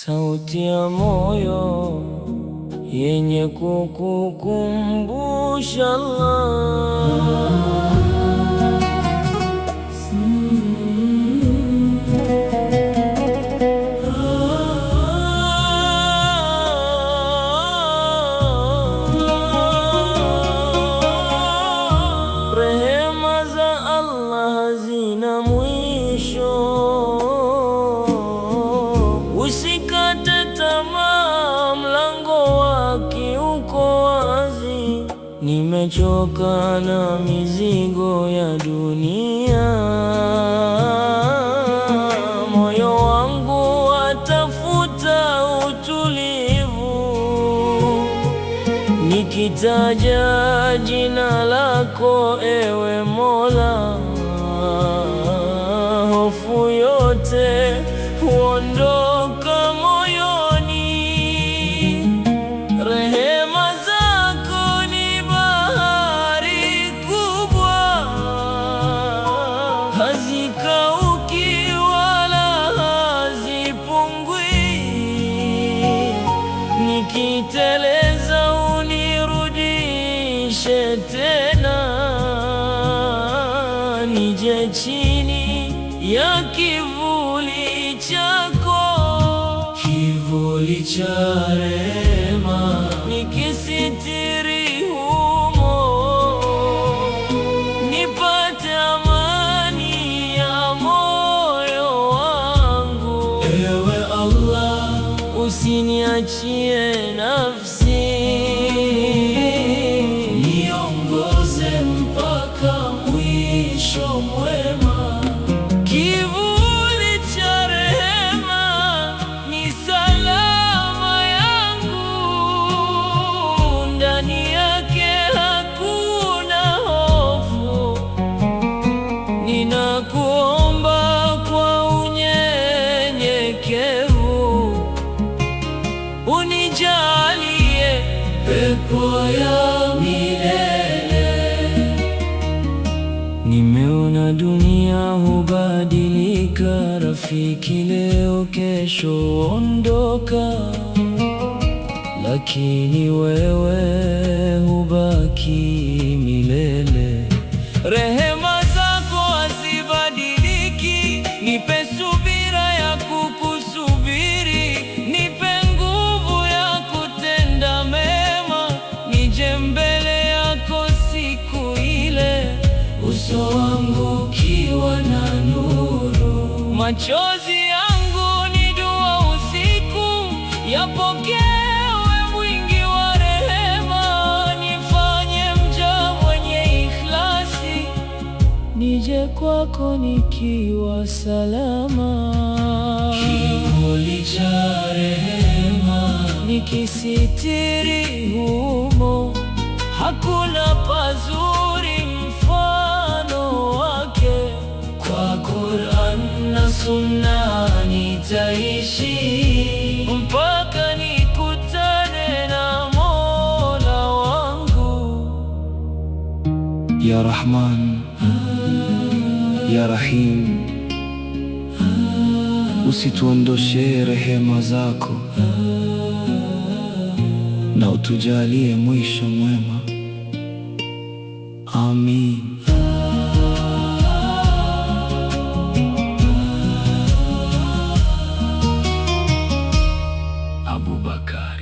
sauti ya moyo yenye kukukumbusha Allah. Rehema za Allah hazina mwisho. Usikate tamaa, mlango wake uko wazi. Nimechoka na mizigo ya dunia, moyo wangu watafuta utulivu. Nikitaja jina lako, ewe Mola, hofu yote huondoka moyoni. Rehema zako ni bahari kubwa, hazikauki wala hazipungui. Nikiteleza unirudishe tena, nije chini ya kivuli chako, kivuli cha rehema, nikisitiri humo, nipate amani ya moyo wangu. Ewe Allah, usiniachie nafsi, niongoze mpaka mwisho mwema. Kivuli cha rehema ni salama yangu, ndani yake hakuna hofu. Ninakuomba kwa unyenyekevu, unijalie pepo ya milele. Nimeona dunia hubadilika, rafiki leo kesho ondoka, lakini wewe hubaki milele. Rehema zako hazibadiliki, nipe subira ya kukusubiri, nipe nguvu ya kutenda mema, nije mbele yako siku ile, uso wangu ukiwa na nuru. Machozi yangu ni dua usiku, yapokewe mwingi wa rehema. Nifanye mja mwenye ikhlasi, nije kwako nikiwa salama. Kivuli cha rehema, nikisitiri humo, hakuna pazuri mfano wake. Kwa Qur'an na Sunna nitaishi, mpaka nikutane na Mola wangu. Ya Rahman, Ya Rahim, usituondoshe rehema zako, na utujalie mwisho mwema. Amin. Abubakar.